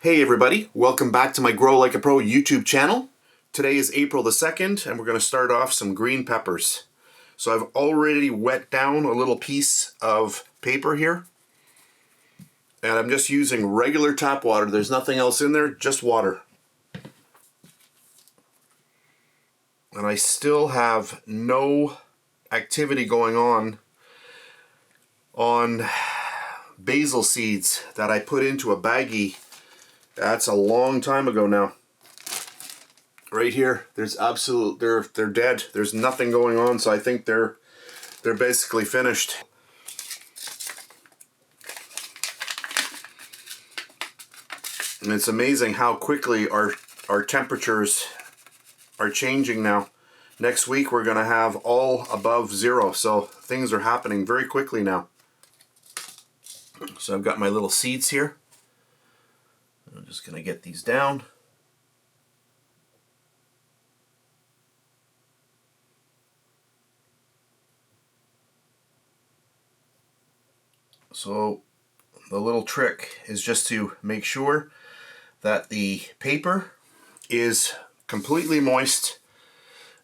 Hey everybody, welcome back to my Grow Like a Pro YouTube channel. Today is April the 2nd and we're going to start off some green peppers. So I've already wet down a little piece of paper here. And I'm just using regular tap water. There's nothing else in there, just water. And I still have no activity going on basil seeds that I put into a baggie. That's a long time ago now. Right here, there's they're dead. There's nothing going on, so I think they're basically finished. And it's amazing how quickly our temperatures are changing now. Next week we're gonna have all above 0, so things are happening very quickly now. So I've got my little seeds here. I'm just going to get these down. So the little trick is just to make sure that the paper is completely moist,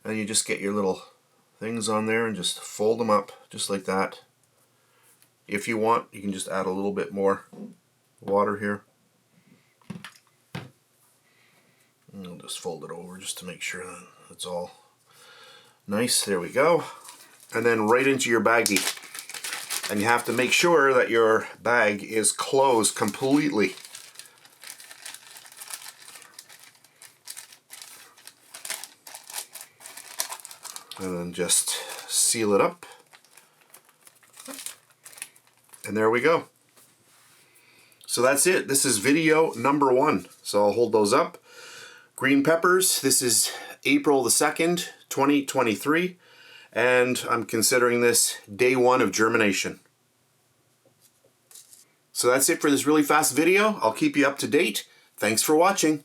and you just get your little things on there and just fold them up just like that. If you want, you can just add a little bit more water here. I'll just fold it over just to make sure that it's all nice. There we go. And then right into your baggie. And you have to make sure that your bag is closed completely. And then just seal it up. And there we go. So that's it. This is video number 1. So I'll hold those up. Green peppers, this is April the 2nd, 2023, and I'm considering this day 1 of germination. So that's it for this really fast video. I'll keep you up to date. Thanks for watching.